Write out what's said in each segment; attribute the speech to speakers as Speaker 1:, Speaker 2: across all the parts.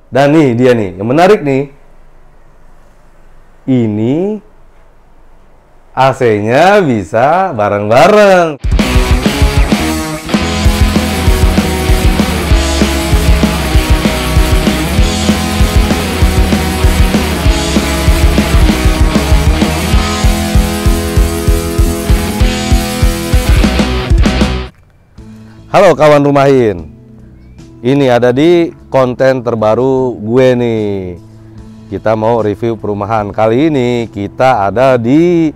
Speaker 1: Dan nih dia nih, yang menarik nih. Ini AC-nya bisa bareng-bareng. Halo kawan Rumahin. Ini ada di konten terbaru gue nih. Kita mau review perumahan. Kali ini kita ada di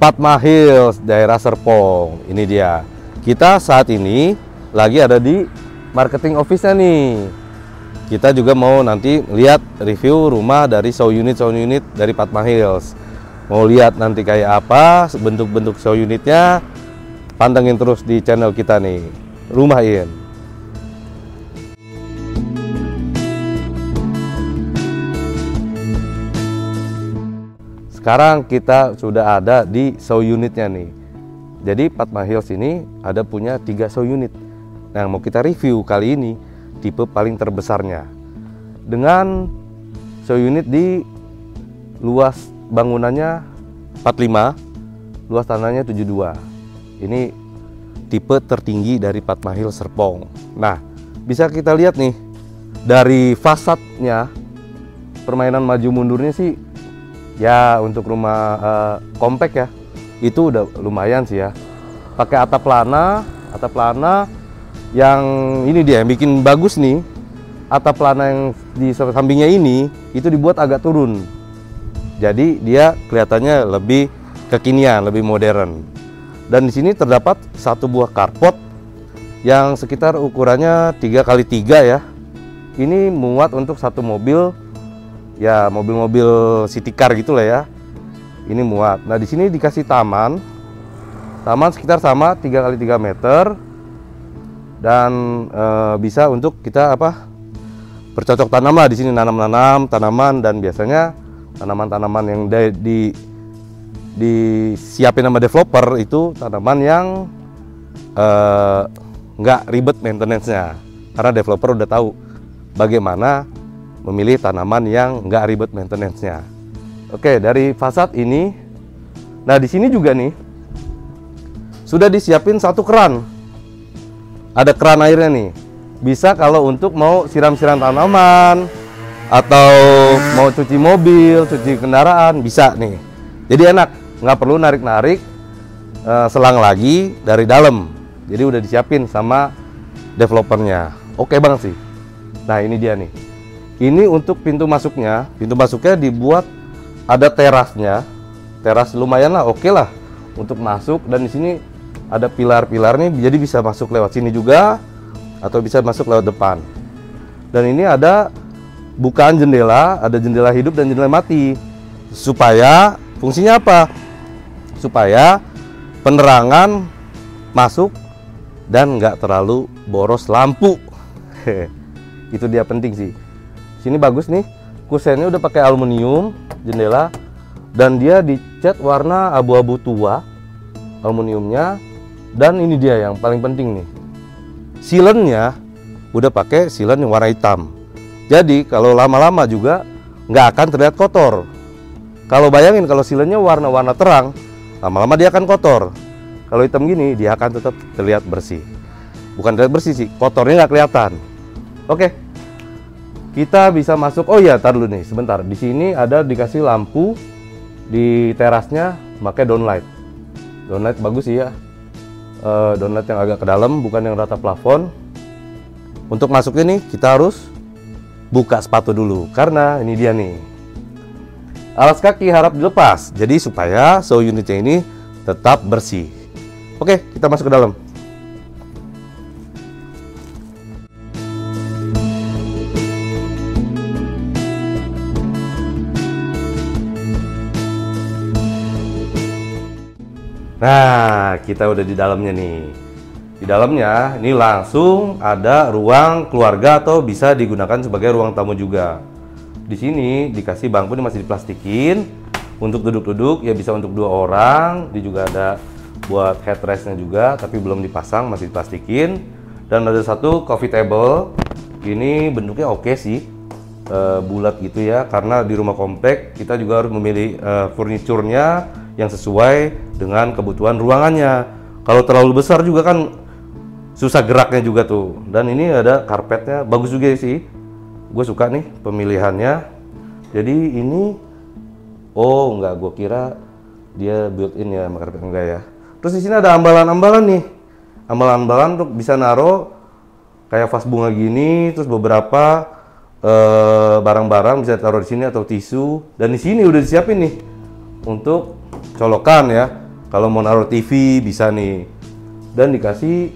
Speaker 1: Padma Hills, daerah Serpong. Ini dia. Kita saat ini lagi ada di marketing office-nya nih. Kita juga mau nanti lihat review rumah dari show unit dari Padma Hills. Mau lihat nanti kayak apa bentuk-bentuk show unitnya. Pantengin terus di channel kita nih, Rumahin. Sekarang kita sudah ada di show unitnya nih. Jadi Padma Hills ini ada punya 3 show unit. Nah, mau kita review kali ini tipe paling terbesarnya. Dengan show unit di luas bangunannya 45, luas tanahnya 72. Ini tipe tertinggi dari Padma Hills Serpong. Nah, bisa kita lihat nih dari fasadnya, permainan maju mundurnya sih ya untuk rumah kompak ya, itu udah lumayan sih ya. Pakai atap lana yang ini dia yang bikin bagus nih. Atap lana yang di sampingnya ini itu dibuat agak turun. Jadi dia kelihatannya lebih kekinian, lebih modern. Dan di sini terdapat satu buah carport yang sekitar ukurannya 3x3 ya. Ini muat untuk satu mobil, ya mobil-mobil city car gitulah ya. Ini muat. Nah di sini dikasih taman sekitar sama 3x3 meter dan bisa untuk kita bercocok tanam lah di sini, nanam tanaman, dan biasanya tanaman-tanaman yang disiapin sama developer itu tanaman yang nggak ribet maintenance-nya, karena developer udah tahu bagaimana memilih tanaman yang nggak ribet maintenance-nya. Oke, dari fasad ini, nah di sini juga nih sudah disiapin satu keran, ada keran airnya nih, bisa kalau untuk mau siram-siram tanaman atau mau cuci mobil, cuci kendaraan, bisa nih. Jadi enak, nggak perlu narik-narik selang lagi dari dalam. Jadi udah disiapin sama developernya. Oke banget sih. Nah ini dia nih. Ini untuk pintu masuknya dibuat ada terasnya. Teras lumayan lah, oke lah untuk masuk. Dan di sini ada pilar-pilarnya, jadi bisa masuk lewat sini juga atau bisa masuk lewat depan. Dan ini ada bukaan jendela, ada jendela hidup dan jendela mati. Supaya fungsinya apa? Supaya penerangan masuk dan nggak terlalu boros lampu. Itu dia penting sih. Sini bagus nih, kusennya udah pakai aluminium jendela dan dia dicat warna abu-abu tua aluminiumnya. Dan ini dia yang paling penting nih, silennya udah pakai silen yang warna hitam. Jadi kalau lama-lama juga nggak akan terlihat kotor. Kalau bayangin kalau silennya warna-warna terang, lama-lama dia akan kotor. Kalau hitam gini, dia akan tetap terlihat bersih. Bukan terlihat bersih sih, kotornya nggak kelihatan. Oke, kita bisa masuk. Oh iya, tar dulu nih, sebentar. Di sini ada dikasih lampu di terasnya, pakai downlight. Downlight bagus sih ya. Downlight yang agak ke dalam, bukan yang rata plafon. Untuk masuknya nih, kita harus buka sepatu dulu, karena ini dia nih. Alas kaki harap dilepas, jadi supaya show unitnya ini tetap bersih. Oke, kita masuk ke dalam. Nah, kita udah di dalamnya nih. Di dalamnya ini langsung ada ruang keluarga atau bisa digunakan sebagai ruang tamu juga. Di sini dikasih bangku, ini masih diplastikin untuk duduk-duduk ya, bisa untuk 2 orang. Dia juga ada buat headrestnya juga, tapi belum dipasang, masih diplastikin. Dan ada satu coffee table. Ini bentuknya oke sih, bulat gitu ya, karena di rumah komplek kita juga harus memilih furniturnya yang sesuai dengan kebutuhan ruangannya. Kalau terlalu besar juga kan susah geraknya juga tuh. Dan ini ada karpetnya, bagus juga sih. Gue suka nih pemilihannya. Jadi ini, oh enggak, gue kira dia built-in ya, karpet enggak ya. Terus di sini ada ambalan-ambalan nih, ambalan-ambalan untuk bisa naro kayak vas bunga gini, terus beberapa barang-barang bisa taruh di sini atau tisu. Dan di sini udah disiapin nih untuk colokan ya. Kalau mau naruh TV bisa nih. Dan dikasih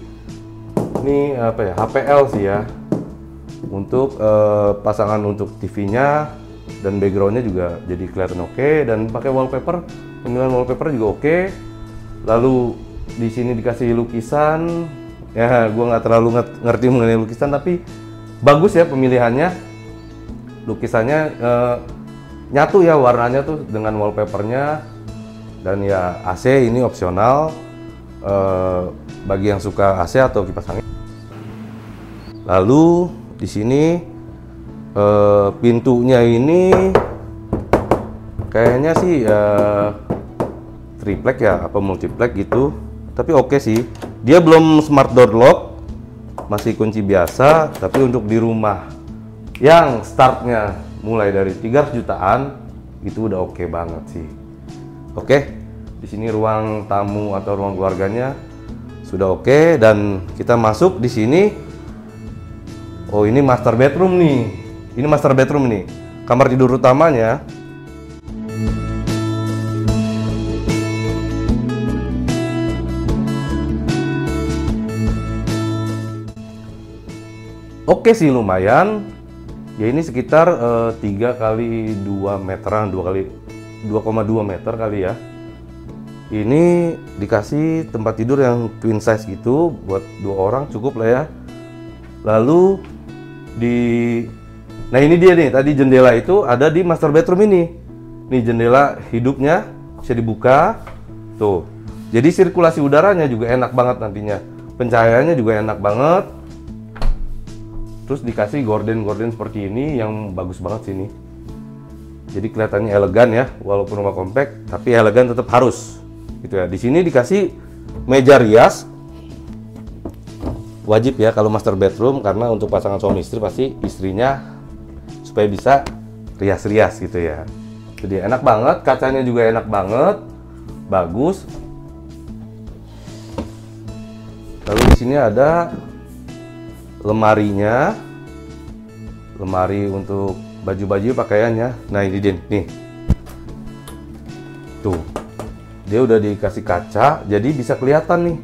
Speaker 1: ini apa ya, HPL sih ya, untuk pasangan untuk TV-nya, dan backgroundnya juga jadi kelihatan oke. Dan pakai wallpaper, pemilihan wallpaper juga oke. Lalu di sini dikasih lukisan, ya gue nggak terlalu ngerti mengenai lukisan, tapi bagus ya pemilihannya. Lukisannya nyatu ya warnanya tuh dengan wallpapernya. Dan ya AC ini opsional bagi yang suka AC atau kipas angin. Lalu di sini pintunya ini kayaknya sih triplek ya, apa multiplek gitu. Tapi oke sih. Dia belum smart door lock, masih kunci biasa. Tapi untuk di rumah yang startnya mulai dari 300 jutaan itu udah oke banget sih. Oke, di sini ruang tamu atau ruang keluarganya sudah oke. Dan kita masuk di sini. Oh, ini master bedroom nih. Ini master bedroom nih. Kamar tidur utamanya. Oke sih, lumayan. Ya ini sekitar 3 kali 2 meteran, 2,2 meter kali ya. Ini dikasih tempat tidur yang twin size gitu, buat 2 orang cukup lah ya. Lalu nah ini dia nih, tadi jendela itu ada di master bedroom ini. Nih jendela hidupnya bisa dibuka tuh. Jadi sirkulasi udaranya juga enak banget nantinya. Pencahayaannya juga enak banget. Terus dikasih gorden seperti ini yang bagus banget sini. Jadi kelihatannya elegan ya, walaupun rumah kompak, tapi elegan tetap harus. Gitu ya. Di sini dikasih meja rias. Wajib ya kalau master bedroom, karena untuk pasangan suami istri pasti istrinya supaya bisa rias-rias gitu ya. Jadi enak banget, kacanya juga enak banget, bagus. Lalu di sini ada lemarinya, lemari untuk baju-baju pakaiannya. Nah ini dia nih, tuh dia udah dikasih kaca, jadi bisa kelihatan nih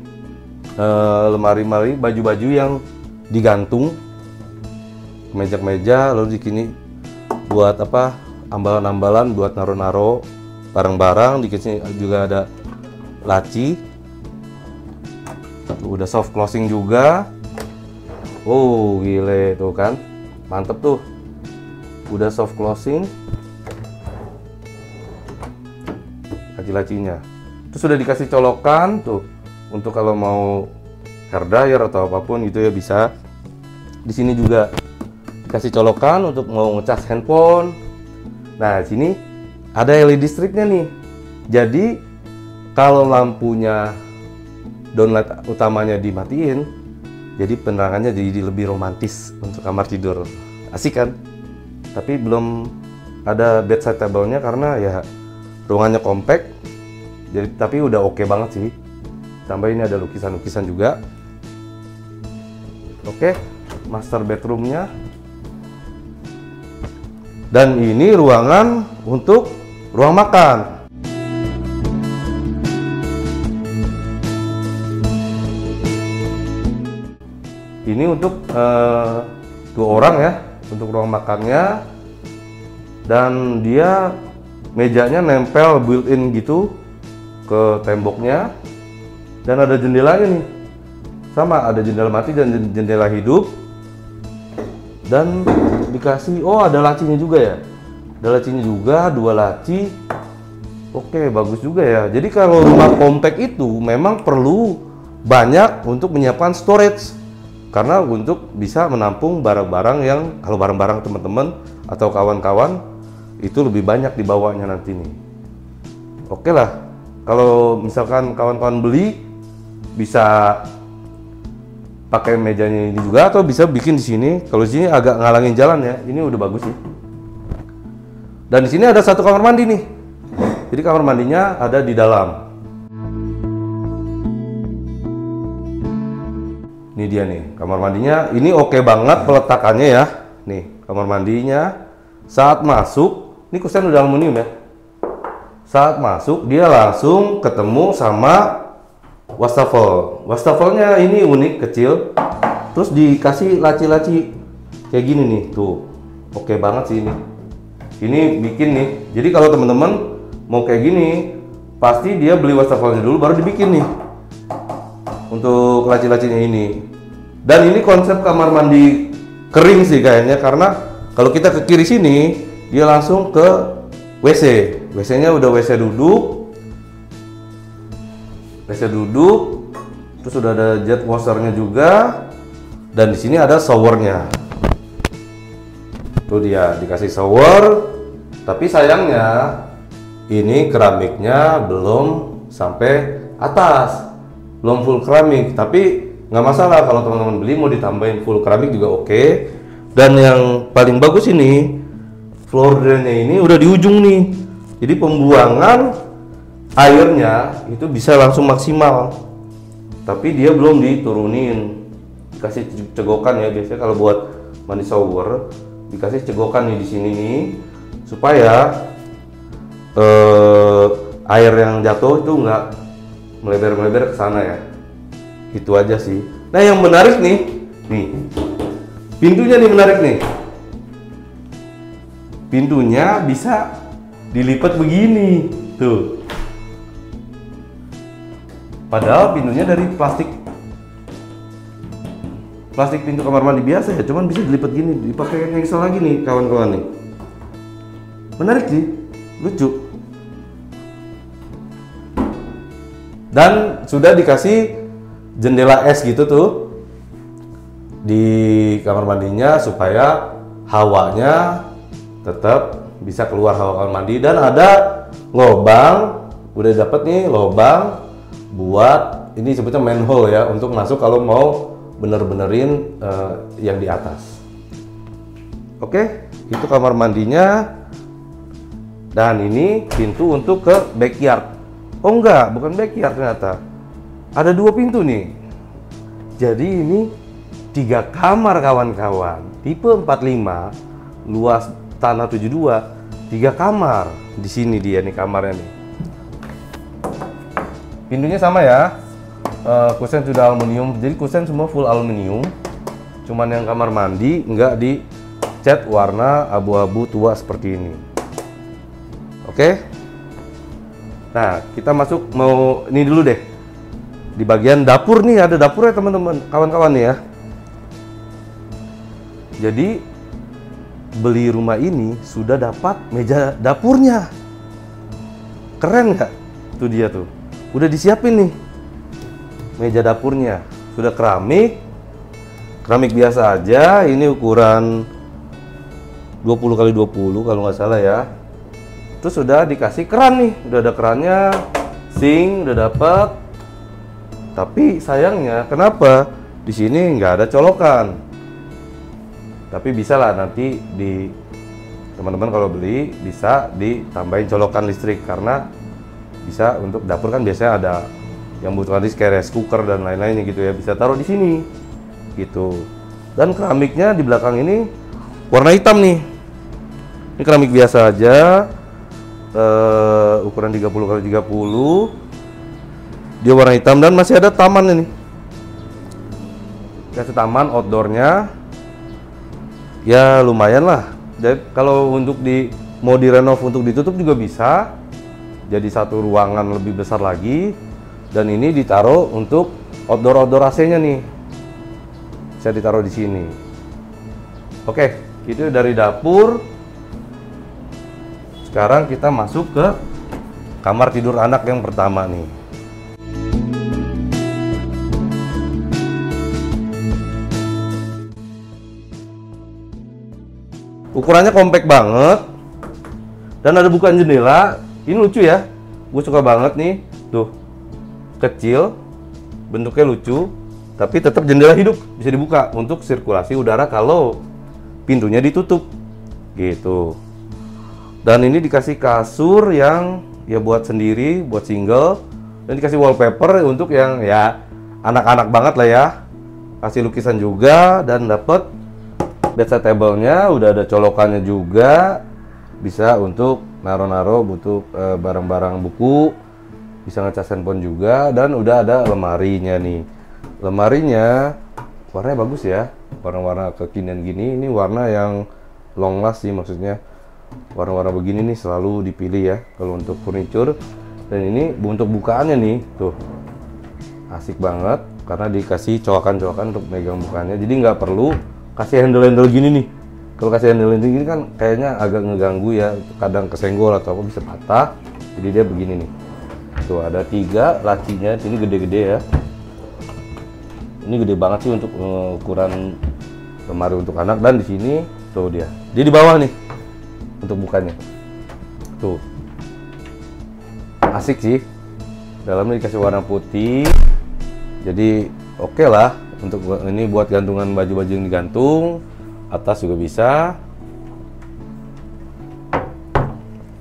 Speaker 1: lemari-lemari baju-baju yang digantung, meja-meja. Lalu di sini buat apa, ambalan-ambalan buat naro-naro barang-barang. Di sini juga ada laci, udah soft closing juga. Oh gile tuh kan, mantep tuh, udah soft closing, laci-lacinya. Terus sudah dikasih colokan tuh untuk kalau mau hair dryer atau apapun gitu ya bisa. Di sini juga dikasih colokan untuk mau ngecas handphone. Nah di sini ada LED stripnya nih. Jadi kalau lampunya downlight utamanya dimatiin, jadi penerangannya jadi lebih romantis untuk kamar tidur. Asik kan? Tapi belum ada bedside table-nya karena ya ruangannya compact. Jadi tapi udah oke banget sih. Tambah ini ada lukisan-lukisan juga. Oke, master bedroom-nya. Dan ini ruangan untuk ruang makan. Ini untuk 2 orang ya, untuk ruang makannya. Dan dia mejanya nempel built-in gitu ke temboknya. Dan ada jendelanya nih, sama ada jendela mati dan jendela hidup. Dan dikasih, oh ada lacinya juga ya, ada lacinya juga, 2 laci. Oke, bagus juga ya. Jadi kalau rumah kompak itu memang perlu banyak untuk menyiapkan storage. karena untuk bisa menampung barang-barang yang kalau barang-barang teman-teman atau kawan-kawan itu lebih banyak dibawanya nanti nih. Oke lah, kalau misalkan kawan-kawan beli bisa pakai mejanya ini juga atau bisa bikin di sini. Kalau di sini agak ngalangin jalan ya, ini udah bagus sih. Dan di sini ada satu kamar mandi nih. Jadi kamar mandinya ada di dalam. Ini dia nih kamar mandinya. Ini oke banget peletakannya ya. Nih kamar mandinya. Saat masuk, ini kusen udah aluminium ya. Saat masuk dia langsung ketemu sama wastafel. Wastafelnya ini unik, kecil. Terus dikasih laci-laci kayak gini nih, tuh. Oke banget sih ini. Ini bikin nih. Jadi kalau teman-teman mau kayak gini, pasti dia beli wastafelnya dulu baru dibikin nih. Untuk laci-lacinya ini. Dan ini konsep kamar mandi kering sih kayaknya, karena kalau kita ke kiri sini, dia langsung ke WC. WC-nya udah WC duduk. WC duduk. Terus udah ada jet washernya juga. Dan di sini ada showernya. Tuh dia dikasih shower. Tapi sayangnya ini keramiknya belum sampai atas. Belum full keramik. Tapi nggak masalah kalau teman-teman beli mau ditambahin full keramik juga oke. Dan yang paling bagus ini floor drainnya ini udah di ujung nih. Jadi pembuangan airnya itu bisa langsung maksimal. Tapi dia belum diturunin. Dikasih cegokan ya, biasanya kalau buat mandi shower dikasih cegokan nih di sini nih supaya air yang jatuh itu nggak melebar-melebar ke sana ya. Itu aja sih. Nah, yang menarik nih pintunya nih menarik nih. Pintunya bisa dilipat begini tuh. Padahal pintunya dari plastik pintu kamar mandi biasa ya, cuman bisa dilipat gini, dipakai engsel lagi nih kawan-kawan nih. Menarik sih, lucu. Dan sudah dikasih jendela es gitu tuh di kamar mandinya supaya hawanya tetap bisa keluar hawa kamar mandi. Dan ada lubang, udah dapet nih lubang buat ini sebutnya manhole ya, untuk masuk kalau mau bener-benerin yang di atas. Oke, itu kamar mandinya. Dan ini pintu untuk ke backyard. Oh enggak, bukan backyard ternyata. Ada dua pintu nih. Jadi ini 3 kamar kawan-kawan. Tipe 45, luas tanah 72, 3 kamar. Di sini dia nih kamarnya nih. Pintunya sama ya. Kusen sudah aluminium. Jadi kusen semua full aluminium. Cuman yang kamar mandi enggak dicat warna abu-abu tua seperti ini. Oke. Nah, kita masuk mau ini dulu deh. Di bagian dapur nih, ada dapurnya teman-teman, kawan-kawan nih ya. Jadi beli rumah ini sudah dapat meja dapurnya. Keren nggak? Tuh dia tuh. Udah disiapin nih meja dapurnya. Sudah keramik. Keramik biasa aja. Ini ukuran 20x20 kalau nggak salah ya. Terus sudah dikasih keran nih, udah ada kerannya, sink udah dapet. Tapi sayangnya kenapa di sini nggak ada colokan? Tapi bisa lah nanti di teman-teman kalau beli bisa ditambahin colokan listrik, karena bisa untuk dapur kan biasanya ada yang butuhkan listrik kayak rice cooker dan lain-lainnya gitu ya, bisa taruh di sini gitu. Dan keramiknya di belakang ini warna hitam nih. Ini keramik biasa aja. Ukuran 30x30, dia warna hitam dan masih ada taman ini. Kasih taman outdoornya ya lumayan lah. Jadi kalau untuk mau direnov untuk ditutup juga bisa, jadi satu ruangan lebih besar lagi. Dan ini ditaruh untuk outdoor AC-nya nih, saya ditaruh di sini. Oke, itu dari dapur. Sekarang kita masuk ke kamar tidur anak yang pertama nih. Ukurannya compact banget. Dan ada bukaan jendela. Ini lucu ya. Gue suka banget nih. Tuh. Kecil. Bentuknya lucu. Tapi tetap jendela hidup. Bisa dibuka untuk sirkulasi udara kalau pintunya ditutup. Gitu. Dan ini dikasih kasur yang ya buat sendiri, buat single. Dan dikasih wallpaper untuk yang ya anak-anak banget lah ya. Kasih lukisan juga dan dapat bedside table-nya, udah ada colokannya juga. Bisa untuk naro-naro butuh barang-barang buku. Bisa ngecas handphone juga dan udah ada lemarinya nih. Lemarinya warnanya bagus ya. Warna-warna kekinian gini, ini warna yang long last sih maksudnya. Warna-warna begini nih selalu dipilih ya kalau untuk furniture. Dan ini untuk bukaannya nih, tuh. Asik banget karena dikasih coakan-coakan untuk megang bukanya. Jadi nggak perlu kasih handle-handle gini nih. Kalau kasih handle-handle gini kan kayaknya agak ngeganggu ya, kadang kesenggol atau apa bisa patah. Jadi dia begini nih. Tuh ada 3 lacinya, ini gede-gede ya. Ini gede banget sih untuk ukuran lemari untuk anak. Dan di sini tuh dia. Dia di bawah nih untuk bukanya. Tuh. Asik sih. Dalamnya dikasih warna putih. Jadi oke lah. Untuk ini buat gantungan baju-baju yang digantung, atas juga bisa.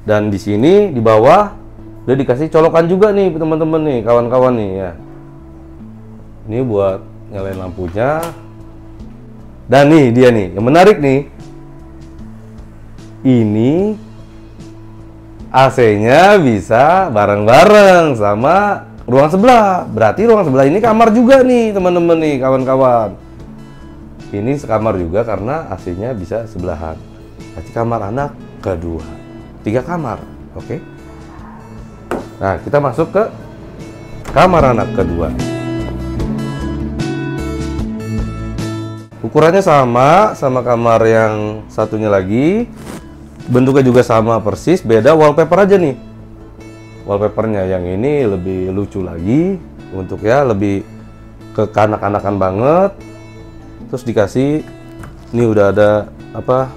Speaker 1: Dan di sini di bawah udah dikasih colokan juga nih teman-teman nih, kawan-kawan nih ya. Ini buat nyalain lampunya. Dan nih dia nih, yang menarik nih. Ini AC-nya bisa bareng-bareng sama ruang sebelah. Berarti ruang sebelah ini kamar juga nih teman-teman nih, kawan-kawan. Ini sekamar juga karena AC-nya bisa sebelahan. Berarti kamar anak kedua. 3 kamar, oke? Nah, kita masuk ke kamar anak kedua. Ukurannya sama kamar yang satunya lagi. Bentuknya juga sama persis, beda wallpaper aja nih. Wallpapernya yang ini lebih lucu lagi, untuk ya lebih ke kanak-kanakan banget. Terus dikasih, ini udah ada apa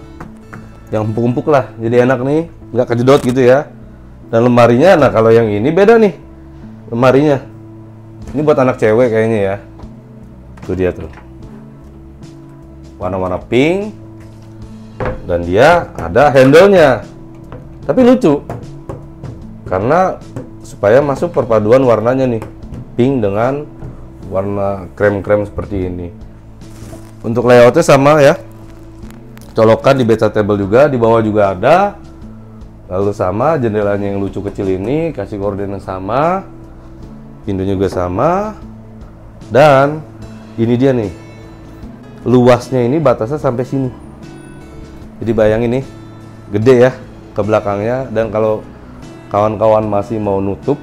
Speaker 1: yang empuk-empuk lah, jadi enak nih, nggak kejedot gitu ya. Dan lemarinya, nah kalau yang ini beda nih lemarinya. Ini buat anak cewek kayaknya ya. Tuh dia tuh, warna-warna pink. Dan dia ada handle-nya. Tapi lucu. Karena supaya masuk perpaduan warnanya nih. Pink dengan warna krem-krem seperti ini. Untuk layoutnya sama ya. Colokan di bedside table juga, di bawah juga ada. Lalu sama jendelanya yang lucu kecil ini, kasih gorden yang sama. Pintunya juga sama. Dan ini dia nih. Luasnya ini batasnya sampai sini. Jadi bayangin nih, gede ya ke belakangnya. Dan kalau kawan-kawan masih mau nutup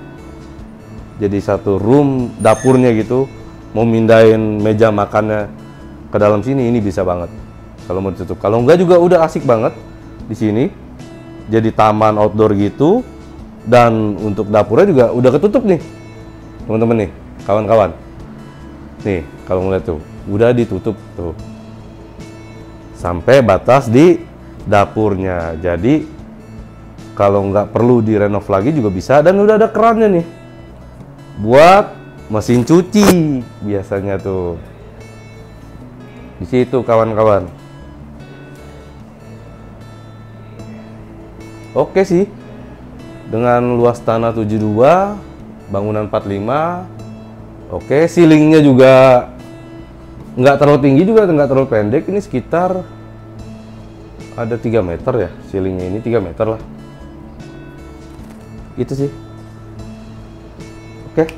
Speaker 1: jadi satu room dapurnya gitu, mau mindahin meja makannya ke dalam sini, ini bisa banget kalau mau ditutup. Kalau enggak juga udah asik banget di sini, jadi taman outdoor gitu. Dan untuk dapurnya juga udah ketutup nih teman-teman nih, kawan-kawan nih. Kalau ngeliat tuh udah ditutup tuh sampai batas di dapurnya. Jadi kalau nggak perlu direnov lagi juga bisa. Dan udah ada kerannya nih buat mesin cuci biasanya tuh di situ, kawan-kawan. Oke sih, dengan luas tanah 72, bangunan 45. Oke, ceilingnya juga nggak terlalu tinggi juga nggak terlalu pendek. Ini sekitar ada 3 meter ya, ceilingnya ini 3 meter lah. Itu sih. Oke,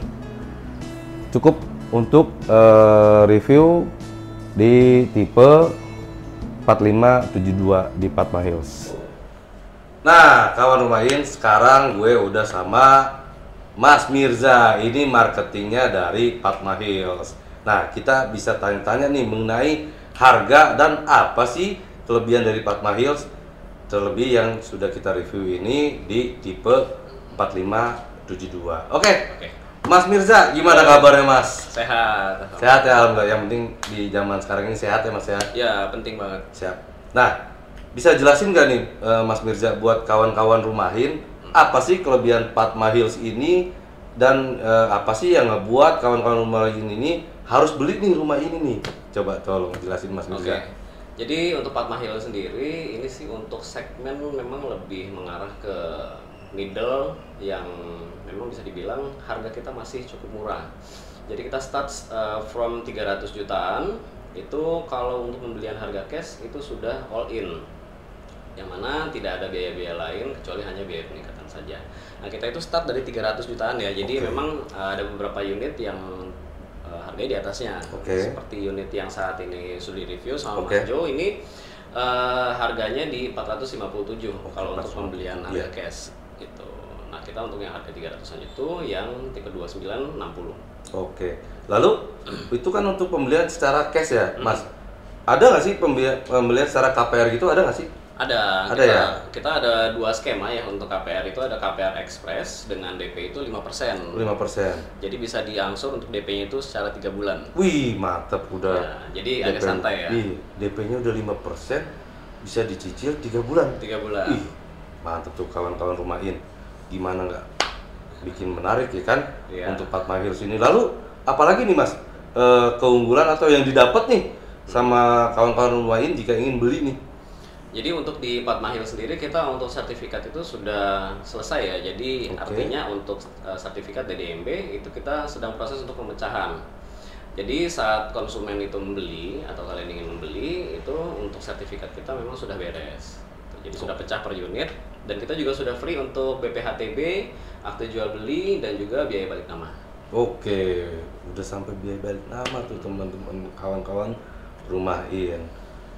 Speaker 1: cukup untuk review di tipe 4572 di Padma Hills. Nah, kawan Rumahin, sekarang gue udah sama Mas Mirza. Ini marketingnya dari Padma Hills. Nah, kita bisa tanya-tanya nih mengenai harga dan apa sih kelebihan dari Padma Hills, terlebih yang sudah kita review ini di tipe 4572. Oke. Mas Mirza, gimana kabarnya Mas?
Speaker 2: Sehat.
Speaker 1: Sehat ya, alhamdulillah. Yang penting di zaman sekarang ini sehat ya Mas ya.
Speaker 2: Ya, penting banget.
Speaker 1: Siap. Nah, bisa jelasin nggak nih Mas Mirza buat kawan-kawan rumahin apa sih kelebihan Padma Hills ini dan apa sih yang ngebuat kawan-kawan rumahin ini harus beli nih rumah ini nih? Coba tolong jelasin Mas Mirza.
Speaker 2: Oke. Jadi untuk Padma Hills sendiri ini sih untuk segmen memang lebih mengarah ke middle yang memang bisa dibilang harga kita masih cukup murah. Jadi kita start from 300 jutaan itu kalau untuk pembelian harga cash itu sudah all in. Yang mana tidak ada biaya-biaya lain kecuali hanya biaya peningkatan saja. Nah, kita itu start dari 300 jutaan ya. Jadi memang ada beberapa unit yang harganya di atasnya. Seperti unit yang saat ini sudah di-review sama Mas Jo ini harganya di 457 kalau untuk pembelian harga cash gitu. Nah, kita untuk yang harga 300-an itu yang tipe 2960.
Speaker 1: Lalu itu kan untuk pembelian secara cash ya, Mas. Ada nggak sih pembelian secara KPR gitu, ada nggak sih?
Speaker 2: Ada
Speaker 1: ya?
Speaker 2: Kita ada dua skema ya untuk KPR itu, ada KPR Express dengan DP itu 5%. Jadi bisa diangsur untuk DP-nya itu secara 3 bulan.
Speaker 1: Wih, mantap udah.
Speaker 2: Ya, jadi agak santai ya.
Speaker 1: DP-nya udah 5%, bisa dicicil 3 bulan.
Speaker 2: 3 bulan.
Speaker 1: Ih, mantap tuh kawan-kawan rumahin. Gimana nggak bikin menarik ya kan untuk Padma Hills ini. Lalu apalagi nih Mas keunggulan atau yang didapat nih sama kawan-kawan rumahin jika ingin beli nih?
Speaker 2: Jadi untuk di Padma Hills sendiri kita untuk sertifikat itu sudah selesai ya. Jadi artinya untuk sertifikat DDMB itu kita sedang proses untuk pemecahan. Jadi saat konsumen itu membeli atau kalian ingin membeli itu untuk sertifikat kita memang sudah beres. Jadi sudah pecah per unit dan kita juga sudah free untuk BPHTB, akte jual beli dan juga biaya balik nama.
Speaker 1: Udah sampai biaya balik nama tuh teman-teman kawan-kawan rumahin.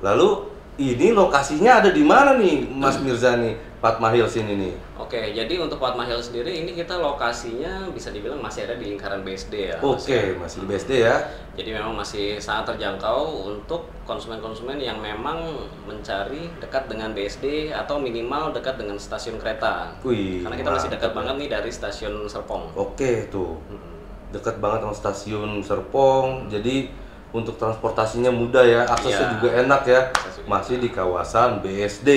Speaker 1: Lalu ini lokasinya ada di mana nih Mas Mirza nih, Padma Hills ini nih?
Speaker 2: Jadi untuk Padma Hills sendiri ini kita lokasinya bisa dibilang masih ada di lingkaran BSD ya.
Speaker 1: Masih di BSD ya.
Speaker 2: Jadi memang masih sangat terjangkau untuk konsumen-konsumen yang memang mencari dekat dengan BSD atau minimal dekat dengan stasiun kereta. Karena kita masih dekat banget nih dari stasiun Serpong.
Speaker 1: Dekat banget sama stasiun Serpong. Jadi untuk transportasinya mudah ya, aksesnya juga enak ya. Masih di kawasan BSD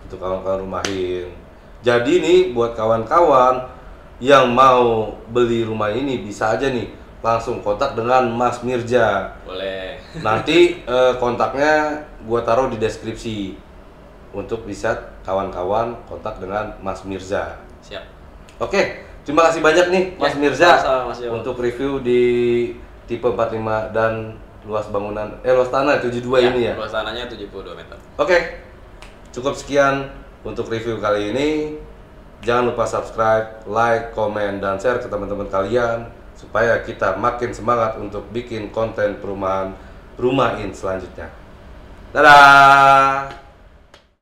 Speaker 1: untuk kawan-kawan rumahin. Jadi nih buat kawan-kawan yang mau beli rumah ini bisa aja nih langsung kontak dengan Mas Mirza.
Speaker 2: Boleh.
Speaker 1: Nanti kontaknya gua taruh di deskripsi untuk bisa kawan-kawan kontak dengan Mas Mirza.
Speaker 2: Siap.
Speaker 1: Terima kasih banyak nih Mas Mirza
Speaker 2: untuk
Speaker 1: review di tipe 45 dan luas bangunan luas tanah 72 ini ya.
Speaker 2: Luas tanahnya 72 meter.
Speaker 1: Cukup sekian untuk review kali ini. Jangan lupa subscribe, like, komen dan share ke teman-teman kalian supaya kita makin semangat untuk bikin konten perumahan rumahin selanjutnya. Dadah.